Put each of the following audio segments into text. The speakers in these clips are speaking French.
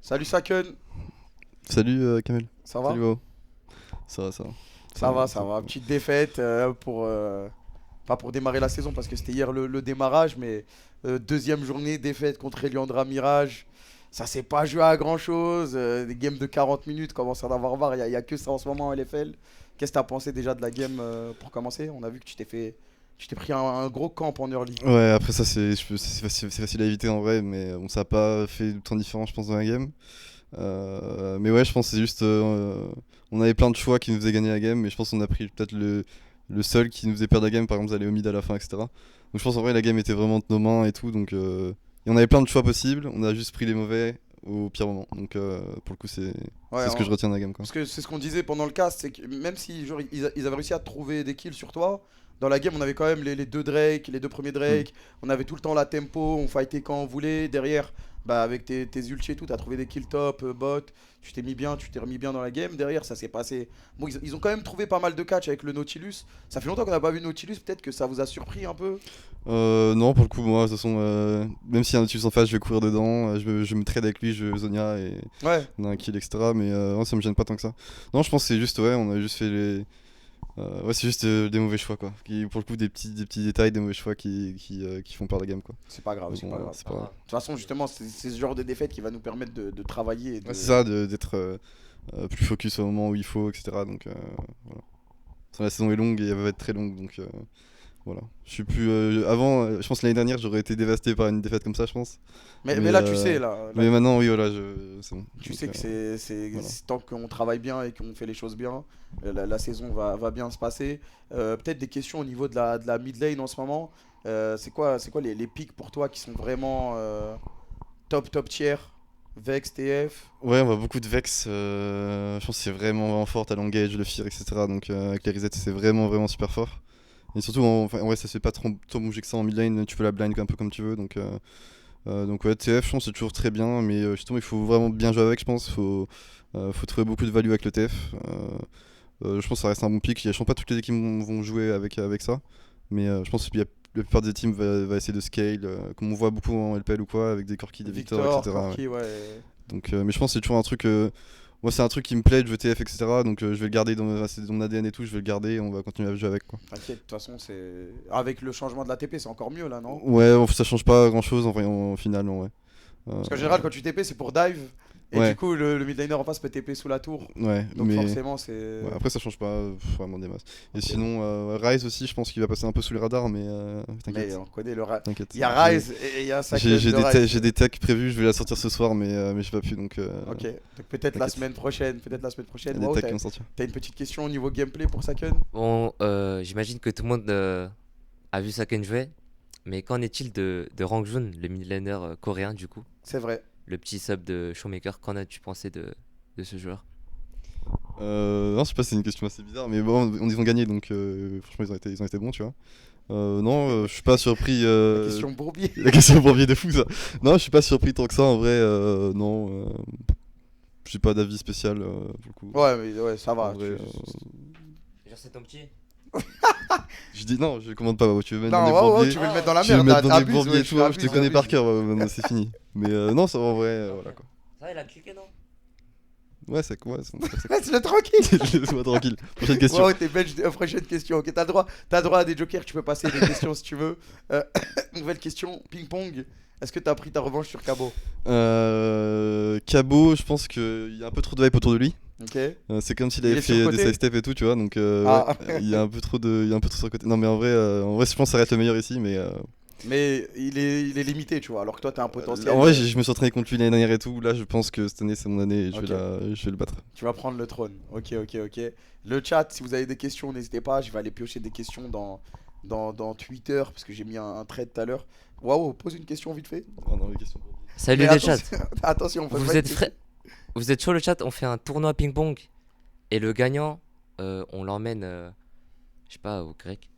Salut Saken, Salut Kamel. ça va? Salut Wao. Ça va, ça va. Ça va, Ça ça va. va. Petite défaite pas pour démarrer la saison parce que c'était hier le démarrage, mais deuxième journée, défaite contre Eliandra Mirage. Ça s'est pas joué à grand chose. Des games de 40 minutes commencent à en avoir marre. Il y a que ça en ce moment en LFL. Qu'est-ce que t'as pensé déjà de la game pour commencer? On a vu que tu t'es pris un gros camp en early. Ouais, après ça, c'est facile à éviter en vrai, mais bon, ça a pas fait tant de différence, je pense, dans la game. Mais ouais, je pense que c'est juste. On avait plein de choix qui nous faisaient gagner la game, mais je pense qu'on a pris peut-être le seul qui nous faisait perdre la game, par exemple, aller au mid à la fin, etc. Donc je pense en vrai, la game était vraiment de nos mains et tout, donc. Et on avait plein de choix possibles, on a juste pris les mauvais au pire moment. Donc pour le coup, Ouais, c'est ce que je retiens de la game, quoi. parce que c'est ce qu'on disait pendant le cast, c'est que même si genre, ils avaient réussi à trouver des kills sur toi, dans la game on avait quand même les deux Drake, les deux premiers Hmm. Drake, on avait tout le temps la tempo, on fightait quand on voulait, derrière, bah avec tes ultis et tout, t'as trouvé des kills top, bot, tu t'es remis bien dans la game, derrière ça s'est passé. Bon, ils ont quand même trouvé pas mal de catch avec le Nautilus, ça fait longtemps qu'on n'a pas vu Nautilus, peut-être que ça vous a surpris un peu. Non, pour le coup, moi, de toute façon, même s'il y a un Nautilus en face, je vais courir dedans, je me trade avec lui, je Zonia et Ouais, on a un kill, etc. Mais ouais, ça me gêne pas tant que ça. Non, je pense que c'est juste, ouais, on a juste fait les. Ouais, c'est juste des mauvais choix, quoi. Pour le coup, des petits détails, des mauvais choix qui font perdre la game, quoi. c'est pas grave, Mais c'est bon, pas grave. De c'est pas grave. toute façon justement c'est ce genre de défaite qui va nous permettre de travailler et Ouais, c'est de... ça, d'être plus focus au moment où il faut, etc. Donc, voilà. La saison est longue et elle va être très longue, donc voilà. Je suis plus. Avant, je pense que l'année dernière, j'aurais été dévasté par une défaite comme ça, je pense. Mais Mais, là tu sais, là mais maintenant, oui, voilà, c'est bon. tu Donc, sais que voilà. tant qu'on travaille bien et qu'on fait les choses bien, la saison va bien se passer. Peut-être des questions au niveau de la mid lane en ce moment. C'est quoi les picks pour toi qui sont vraiment top tier? Vex, TF? Ouais, on voit beaucoup de Vex. Je pense que c'est vraiment fort, t'as l'engage, le fear, etc. Donc, avec les resets, c'est vraiment super fort. Et surtout, enfin, en vrai, ça se fait pas trop bouger que ça en mid lane. Tu peux la blind un peu comme tu veux. Donc ouais, TF, je pense que c'est toujours très bien. Mais justement, il faut vraiment bien jouer avec, je pense. Faut trouver beaucoup de value avec le TF. Je pense que ça reste un bon pick. Je pense pas toutes les équipes vont jouer avec ça. Mais je pense que la plupart des teams va essayer de scale, comme on voit beaucoup en LPL ou quoi, avec des Corki, des Victor, Victor, etc. Ouais. Corki, ouais. Donc, mais je pense que c'est toujours un truc. Moi, c'est un truc qui me plaît de jouer TF, etc. Donc, je vais le garder c'est dans mon ADN et tout. Je vais le garder et on va continuer à jouer avec, quoi. T'inquiète, de toute façon, c'est. Avec le changement de la TP, c'est encore mieux là, non? Ouais, bon, ça change pas grand chose en vrai, en final, en vrai. Parce qu'en général, quand tu TP, c'est pour dive. Et du Ouais, coup, le mid laner en face peut TP sous la tour. ouais, Donc mais. forcément, c'est. Ouais, après, ça change pas vraiment des masses. Et Ok. sinon, Ryze aussi, je pense qu'il va passer un peu sous les radars, mais Mais t'inquiète, on connaît t'inquiète. Il y a Ryze et il y a Saken de J'ai Ryze. des techs prévus, je vais la sortir ce soir, mais j'ai pas pu, donc Ok, donc t'inquiète. peut-être la semaine Il y a prochaine. des Wow, techs qui vont sortir. t'as une petite question au niveau gameplay pour Saken? Bon, j'imagine que tout le monde a vu Saken jouer, mais qu'en est-il de Rangjun, le midlaner coréen du coup, C'est vrai. le petit sub de Showmaker? Qu'en as-tu pensé de ce joueur? Non, je sais pas, c'est une question assez bizarre, mais bon, ils ont gagné, donc franchement, ils ont été bons, tu vois. Non, je suis pas surpris. La question bourbier. La question pour de fou, ça. Non, je suis pas surpris tant que ça, en vrai. Non, j'ai pas d'avis spécial pour le coup. Ouais, mais ouais, ça En va. vrai, Genre c'est ton petit. je dis non, je commande pas. Tu veux mettre dans Non, des ouais, ouais, bourbiers, tu veux le mettre dans la tu veux merde. mettre dans des T'abuses, bourbiers ouais, et tout, hein, je te t'abuses, connais par t'abuses. cœur, maintenant c'est fini. Mais non, ça va en vrai, voilà quoi. Ça, il a cliqué, non? Ouais, ça. Laisse-le tranquille. Laisse-moi tranquille. Prochaine question. Ouais, ouais, t'es belge. Prochaine question. Ok, t'as droit à des jokers. Tu peux passer des questions si tu veux. Nouvelle question. Ping-pong. Est-ce que t'as pris ta revanche sur Cabo? Cabo, je pense qu'il y a un peu trop de hype autour de lui. Ok. C'est comme s'il Il avait est fait des surcoté? sidestep et tout, tu vois. Donc ouais, Ah. il y a un peu trop sur le côté. Non, mais en vrai, je pense que ça reste le meilleur ici, mais Mais il est limité, tu vois. Alors que toi, t'as un potentiel. en vrai, je me suis entraîné contre lui l'année dernière et tout. Là, je pense que cette année, c'est mon année et Ok. je vais le battre. Tu vas prendre le trône. Ok, ok, ok. Le chat, si vous avez des questions, n'hésitez pas. Je vais aller piocher des questions dans Twitter parce que j'ai mis un thread tout à l'heure. Waouh, pose une question vite fait. Oh non, les questions. Salut Mais les chats. attention, pose pas Vous une êtes question. vous êtes chaud le chat? On fait un tournoi ping-pong et le gagnant, on l'emmène, je sais pas, au grec.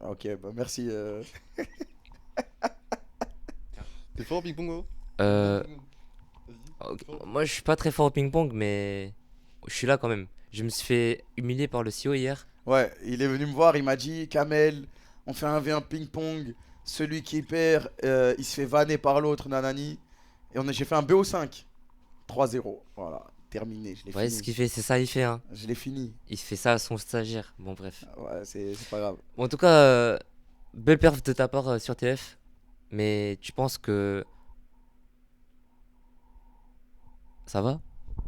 Ah, ok, bah merci. T'es fort au ping-pong, gros? Euh, Vas-y. T'es fort. Moi je suis pas très fort au ping-pong, mais je suis là quand même. Je me suis fait humilier par le CEO hier. Ouais, il est venu me voir, il m'a dit, Kamel, on fait un V1 ping-pong. Celui qui perd, il se fait vanner par l'autre, nanani. Et j'ai fait un BO5. 3-0. Voilà, terminé. Je l'ai Ouais, fini. ce qu'il fait, c'est ça, il fait. Hein. Je l'ai fini. Il fait ça à son stagiaire. Bon, bref. Ouais, c'est pas grave. Bon, en tout cas, belle perf de ta part sur TF. Mais tu penses que. Ça va?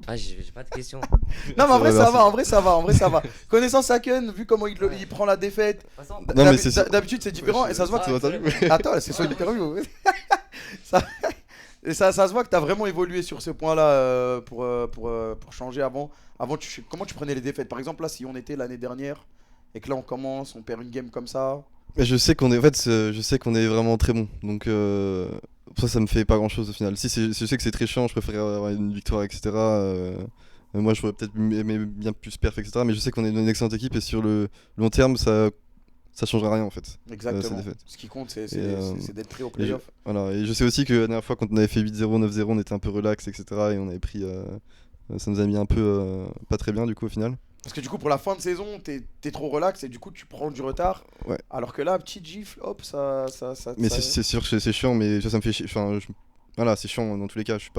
Ah, j'ai pas de questions. Non, mais en vrai, ça merci. va. En vrai, ça va. En vrai, ça va. Connaissant Saken, vu comment il prend la défaite, Non, mais c'est- d'habitude, c'est différent. Et ça se voit que. Tu m'as entendu? Attends, c'est son interview. ça... Et ça se voit que tu as vraiment évolué sur ce point-là pour changer avant. Comment tu prenais les défaites? Par exemple, là, si on était l'année dernière et que là, on commence, on perd une game comme ça. Mais je sais qu'on est, en fait, je sais qu'on est vraiment très bon. Donc ça me fait pas grand chose au final. Si je sais que c'est très chiant, je préfère avoir une victoire, etc. Moi, je pourrais peut-être aimer bien plus perf, etc. Mais je sais qu'on est une excellente équipe et sur le long terme, ça changera rien en fait. Exactement. défaite. Ce qui compte, c'est Et, c'est d'être pris au Et je, playoff. voilà. Et je sais aussi que la dernière fois, quand on avait fait 8-0, 9-0, on était un peu relax, etc. Et on avait pris. Ça nous a mis un peu pas très bien du coup au final. Parce que du coup, pour la fin de saison, t'es trop relax et du coup, tu prends du retard. Ouais. Alors que là, petite gifle, hop, ça. Mais ça- c'est sûr que c'est chiant, mais ça me fait chier. Enfin, voilà, c'est chiant dans tous les cas. Je suis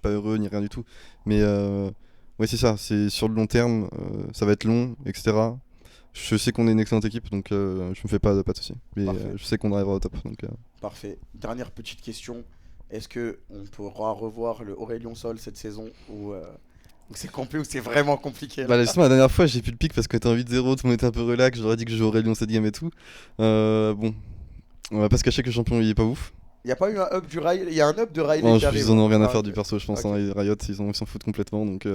pas heureux ni rien du tout. Mais ouais, c'est ça. C'est sur le long terme, ça va être long, etc. Je sais qu'on est une excellente équipe, donc je me fais pas de soucis. Mais Parfait. je sais qu'on arrivera au top. Donc, Parfait. Dernière petite question. Est-ce que on pourra revoir le Aurélien Sol cette saison ou c'est complet ou c'est vraiment compliqué là bah, justement, la dernière fois, j'ai plus le pic parce qu'on était en 8-0, tout le monde était un peu relax. J'aurais dit que je jouerais Lyon cette game et tout. Bon, on va pas se cacher que le champion il est pas ouf. Il y a pas eu un up du Riley. Il y a un up de Riley Non, qui arrive. ils en ont rien à Ah, faire ok. du perso, je pense. Ok. Hein, Riot, ils s'en foutent complètement. Donc,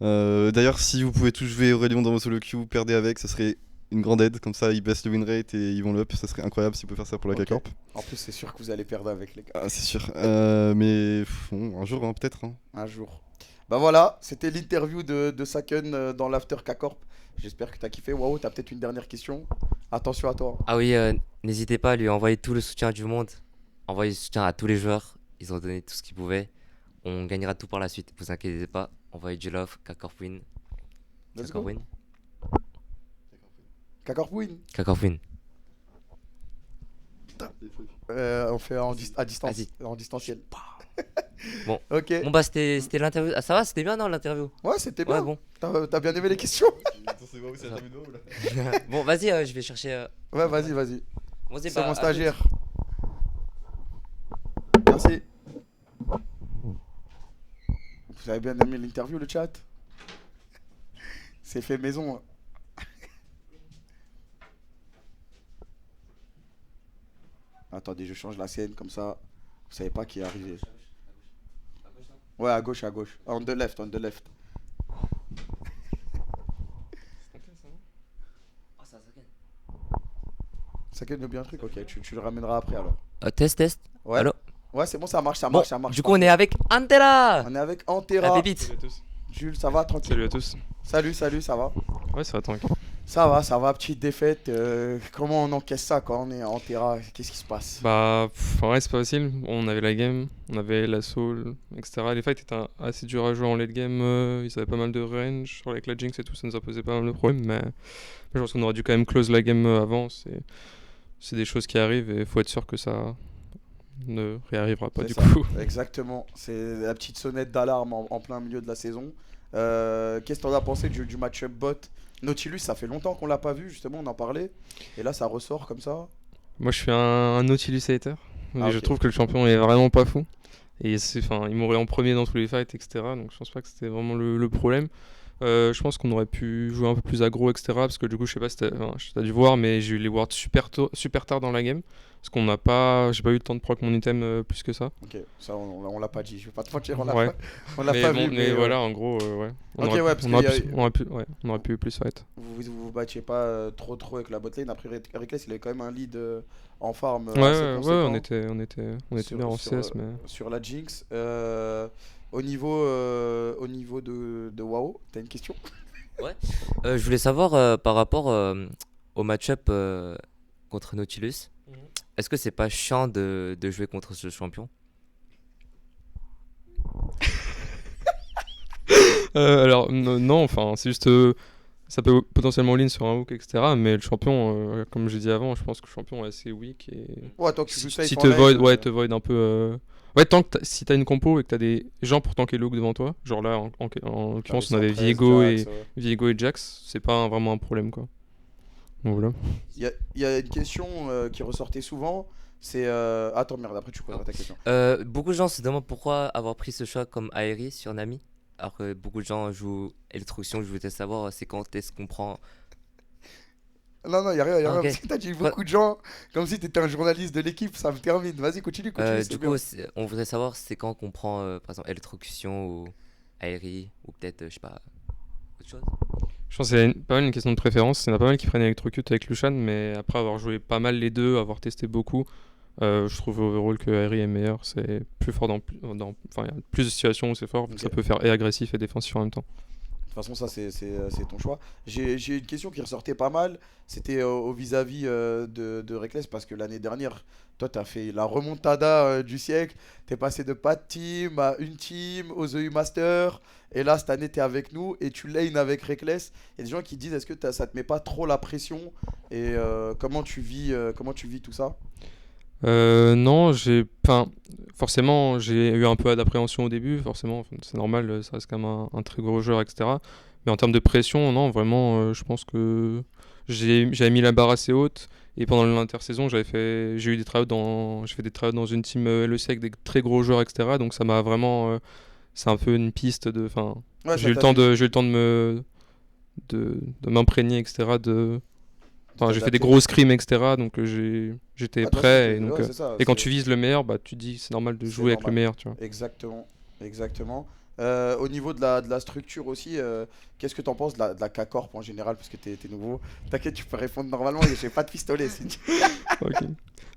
d'ailleurs, si vous pouvez tous jouer Aurélien dans vos solo queue, perdez avec, ça serait une grande aide. Comme ça, ils baissent le win rate et ils vont le up. Ça serait incroyable si vous pouvez faire ça pour la Ok. K-Corp. En plus, c'est sûr que vous allez perdre avec les gars. Ah, c'est sûr. Mais bon, un jour, hein, peut-être. Hein. Un jour. Bah voilà, c'était l'interview de Saken dans l'After K-Corp. J'espère que t'as kiffé. Waouh, t'as peut-être une dernière question. Attention à toi. Ah oui, n'hésitez pas à lui envoyer tout le soutien du monde. Envoyez le soutien à tous les joueurs. Ils ont donné tout ce qu'ils pouvaient. On gagnera tout par la suite. Vous inquiétez pas. Envoyez du love. K-Corp win. Let's K-Corp go. win. K-Corp win. K-Corp win. On fait à distance. Vas-y. En distanciel. Bon. Ok. Bon bah c'était l'interview. Ah ça va, c'était bien non l'interview? Ouais, c'était Ouais bien. bon. T'as bien aimé les questions? Bon vas-y, je vais chercher. Ouais, vas-y. Bon, C'est bah, mon à stagiaire. Merci. Vous avez bien aimé l'interview, le chat? C'est fait maison. Hein. Attendez, je change la scène comme ça. Vous savez pas qui est arrivé. Ouais, à gauche. On the left. Ça gagne bien un truc, ok. Tu le ramèneras après alors. Test. Ouais. Allô. Ouais, c'est bon, ça marche. Bon, ça marche. du coup on est avec Antera. On est avec La Antera. pépite. Salut à tous. Jules, ça va tranquille? Salut à tous. Salut, ça va? Ouais, ça va tranquille. Ça va, petite défaite. Comment on encaisse ça quand on est en terrain? Qu'est-ce qui se passe? Bah, en vrai, c'est pas facile. On avait la game, on avait la soul, etc. Les fights étaient assez durs à jouer en late game. Ils avaient pas mal de range. Avec la Jinx et tout, ça nous a posé pas mal de problèmes. Mais je pense qu'on aurait dû quand même close la game avant. C'est des choses qui arrivent et faut être sûr que ça ne réarrivera pas C'est du ça. coup. Exactement. C'est la petite sonnette d'alarme en plein milieu de la saison. Qu'est-ce que t'en as pensé du match-up bot? Nautilus, ça fait longtemps qu'on l'a pas vu, justement, on en parlait. Et là, ça ressort comme ça. Moi, je suis un Nautilus hater. Ah, Je ok. trouve que le champion est vraiment pas fou. Et il mourait en premier dans tous les fights, etc. Donc je pense pas que c'était vraiment le problème. Je pense qu'on aurait pu jouer un peu plus aggro, etc. Parce que du coup, je sais pas si t'as dû voir, mais j'ai eu les wards super tard dans la game. Parce j'ai pas eu le temps de proc mon item plus que ça. Ok, ça, on l'a pas dit. Je vais pas te mentir, Ouais. on l'a mais pas bon, vu. mais Mais voilà, en gros, ouais. Ok, ouais, parce on aurait qu'il y pu, a- on aurait pu plus fight. vous battiez pas trop avec la botlane. Après, Reckless, il avait quand même un lead en farm Ouais, assez ouais, conséquent on était bien en CS, mais. sur la Jinx. Au niveau de WoW, t'as une question? Je voulais savoir par rapport au match-up contre Nautilus. Est-ce que c'est pas chiant de jouer contre ce champion? Alors, non, enfin, c'est juste. Ça peut potentiellement lean sur un hook, etc. Mais le champion, comme j'ai dit avant, je pense que le champion est assez weak. Et Ouais, toi, tu joues safe si en te lane, void, te void un peu. Ouais, si t'as une compo et que t'as des gens pour tanker le hook devant toi, genre là, en l'occurrence, on avait Viego et Jax, c'est pas vraiment un problème, quoi. Donc voilà. Il y a une question qui ressortait souvent, c'est... Attends, merde, après tu poseras ta question. Beaucoup de gens se demandent pourquoi avoir pris ce choix comme Aery sur Nami, alors que beaucoup de gens jouent Electrocution. Je voulais savoir c'est quand est-ce qu'on prend. Non, il y a rien, Ok. parce que t'as dit beaucoup de gens, comme si t'étais un journaliste de l'équipe, ça me termine. Vas-y, continue, c'est Du bien. coup, on voudrait savoir c'est quand qu'on prend par exemple Electrocution ou Aery ou peut-être je sais pas autre chose. Je pense que c'est pas mal une question de préférence. Il y en a pas mal qui prennent Electrocute avec Lucian, mais après avoir joué pas mal les deux, avoir testé beaucoup, je trouve overall que Aery est meilleur. C'est plus fort enfin, il y a plus de situations où c'est fort, vu que ça peut faire et agressif et défensif en même temps. De toute façon, ça, c'est ton choix. J'ai une question qui ressortait pas mal. C'était au vis-à-vis de Reckless, parce que l'année dernière, toi, tu as fait la remontada du siècle. Tu es passé de pas de team à une team, aux EU Master. Et là, cette année, tu es avec nous et tu lane avec Reckless. Il y a des gens qui disent, est-ce que ça te met pas trop la pression? Et comment tu vis tout ça? Non, forcément, j'ai eu un peu d'appréhension au début, forcément, c'est normal, ça reste quand même un très gros joueur, etc. Mais en termes de pression, non, vraiment, je pense que j'avais mis la barre assez haute. Et pendant l'intersaison, j'ai fait des tryouts dans une team LEC avec des très gros joueurs, etc. Donc ça m'a vraiment, c'est un peu une piste de, enfin, Ouais, j'ai eu le temps de m'imprégner, etc. Enfin, j'ai fait des gros scrims, etc. Donc j'étais prêt. Et, donc, et quand tu vises le meilleur, bah, tu te dis c'est normal de jouer avec le meilleur. Tu vois. Exactement. Au niveau de la structure aussi, qu'est-ce que tu en penses de la K-Corp en général? Parce que tu es nouveau. T'inquiète, tu peux répondre normalement. J'ai pas de pistolet. Ok.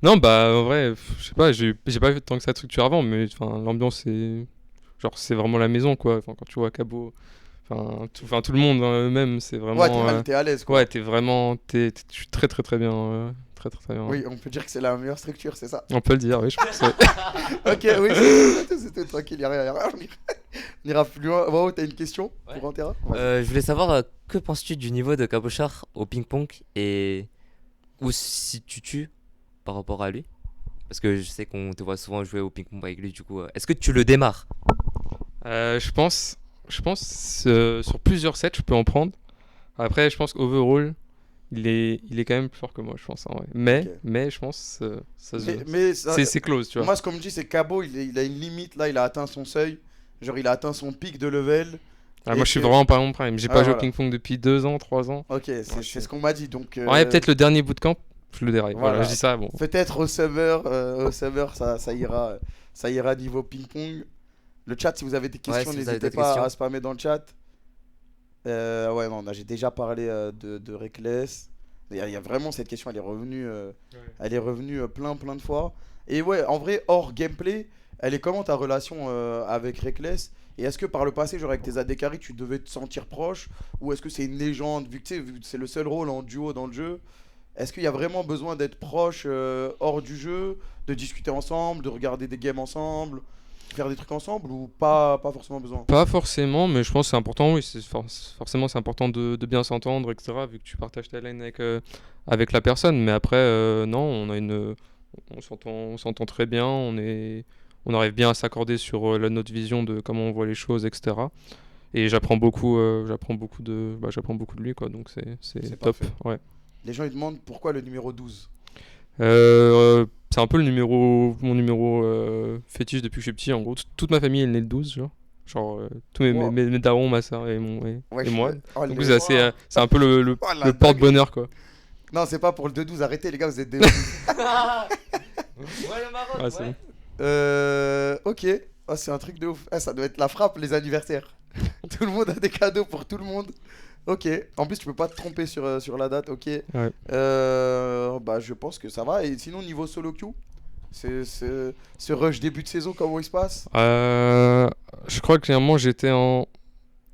Non, bah en vrai, je sais pas, j'ai pas fait tant que ça de structure avant, mais l'ambiance c'est vraiment la maison, quoi. Quand tu vois Cabo. Tout le monde eux-mêmes, c'est vraiment. Ouais, t'es à l'aise, quoi. Ouais, je suis très très très bien. Très très très bien. Oui, on peut dire que c'est la meilleure structure, c'est ça? On peut le dire, oui, je pense. Ok, oui, c'était tranquille, y'a rien. On ira plus loin. Wow, t'as une question pour Antera? Je voulais savoir que penses-tu du niveau de Cabochard au ping-pong et où si tu tues par rapport à lui? Parce que je sais qu'on te voit souvent jouer au ping-pong avec lui, du coup, est-ce que tu le démarres? Je pense sur plusieurs sets, je peux en prendre. Après, je pense qu'overall, il est quand même plus fort que moi, je pense. En vrai. Mais je pense c'est close, tu vois. Moi, ce qu'on me dit, c'est que Cabo, il a une limite. Là, il a atteint son seuil. Genre, il a atteint son pic de level. Moi, je suis vraiment pas à mon prime. J'ai pas joué au ping-pong depuis 2 ans, 3 ans. Ok, c'est ce qu'on m'a dit. Donc, ouais, peut-être le dernier bootcamp, je le déraille. Voilà, je dis ça. Bon. Peut-être au summer, ça ira niveau ping-pong. Le chat, si vous avez des questions, n'hésitez pas à spammer dans le chat. J'ai déjà parlé de Reckless. Il y a vraiment cette question, elle est revenue plein de fois. Et ouais, en vrai, hors gameplay, elle est comment ta relation avec Reckless? Et est-ce que par le passé, genre avec tes AD carry, tu devais te sentir proche? Ou est-ce que c'est une légende, vu que c'est le seul rôle en duo dans le jeu? Est-ce qu'il y a vraiment besoin d'être proche hors du jeu, de discuter ensemble, de regarder des games ensemble, faire des trucs ensemble, ou pas forcément besoin? Pas forcément, mais je pense que c'est important, oui, forcément c'est important de bien s'entendre, etc. Vu que tu partages ta lane avec la personne. Mais après, non, on s'entend très bien, on arrive bien à s'accorder sur notre vision de comment on voit les choses, etc. Et j'apprends beaucoup de lui, quoi. Donc c'est top. Ouais. Les gens ils demandent pourquoi le numéro 12. C'est un peu mon numéro fétiche depuis que je suis petit. En gros, toute ma famille est née le 12, genre tous mes darons, ma soeur et moi. Donc c'est un peu le porte-bonheur, quoi. Non, c'est pas pour le 2-12, arrêtez les gars, vous êtes des... Ouais, le Maroc, ouais. Ok, c'est un truc de ouf. Ça doit être la frappe, les anniversaires. Tout le monde a des cadeaux pour tout le monde. Ok, en plus tu peux pas te tromper sur la date, ok. Ouais. Je pense que ça va. Et sinon, niveau solo queue, ce rush début de saison, comment il se passe? Je crois que clairement j'étais en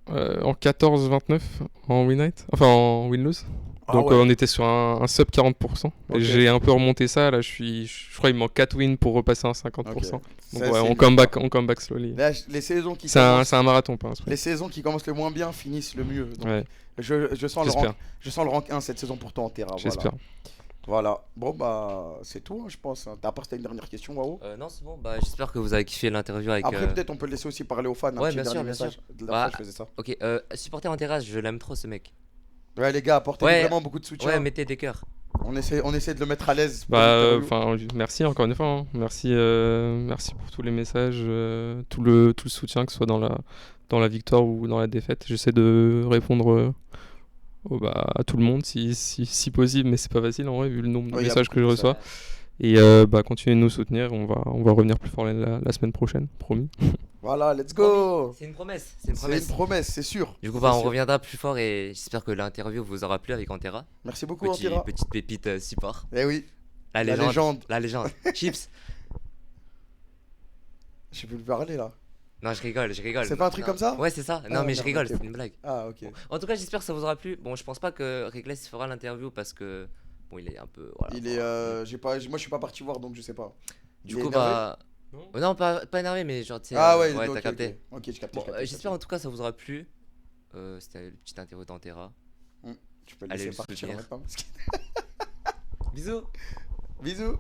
14-29 en win night, enfin en win-lose. Donc on était sur un sub 40%. Okay. J'ai un peu remonté ça, là je crois qu'il me manque 4 wins pour repasser à 50%. Okay. Donc ça, on comeback slowly. Là, les saisons qui c'est un marathon, pas un sprint. Les saisons qui commencent le moins bien finissent le mieux. Donc je sens le rank 1 cette saison pour toi en Terra. J'espère. Voilà. Bon, bah, c'est tout, hein, je pense. À part si t'as une dernière question, Wao. Non, c'est bon. Bah, j'espère que vous avez kiffé l'interview avec. Après, peut-être on peut le laisser aussi parler aux fans. Un Ouais, petit bien sûr, dernier bien sûr. message. De la Bah, fois, je faisais ça. Ok, supporter en terrasse, je l'aime trop ce mec. Ouais, les gars, apportez Ouais. vraiment beaucoup de soutien. Ouais, mettez des cœurs. On essaie de le mettre à l'aise. pour Bah, l'interview. enfin, merci encore une fois, hein. Merci, merci pour tous les messages, tout le soutien, que ce soit dans la victoire ou dans la défaite. J'essaie de répondre à tout le monde si possible, mais c'est pas facile en vrai, vu le nombre de Ouais, y a messages beaucoup que je de reçois. Et bah, continuez de nous soutenir, on va revenir plus fort la semaine prochaine, promis. Voilà, let's go. C'est une promesse. C'est une C'est promesse. une promesse, c'est sûr. Du coup, C'est bah, on sûr. reviendra plus fort et j'espère que l'interview vous aura plu avec Antera. Merci beaucoup, Antira. Petite pépite support. Eh oui, La la légende. légende. La légende. Chips. J'ai pu le parler là. Non, je rigole. C'est pas un truc Non. comme ça? Ouais, c'est ça. Ah, Non, mais je merde, rigole, ok. c'est une blague. Ah, ok. En tout cas, j'espère que ça vous aura plu. Bon, je pense pas que Réglès fera l'interview parce que. Bon, il est un peu. Voilà, Il est. Moi, je suis pas parti voir donc je sais pas. Du il est coup, énervé bah. Non. Non, pas énervé, mais genre, tu sais. Ah ouais, ouais, ok, t'as ok, capté. Ok, je capte. Bon, j'espère en tout cas ça vous aura plu. C'était une petite interview d'Antera. Tu peux le Allez, laisser le partir soutenir. maintenant. Bisous! Bisous.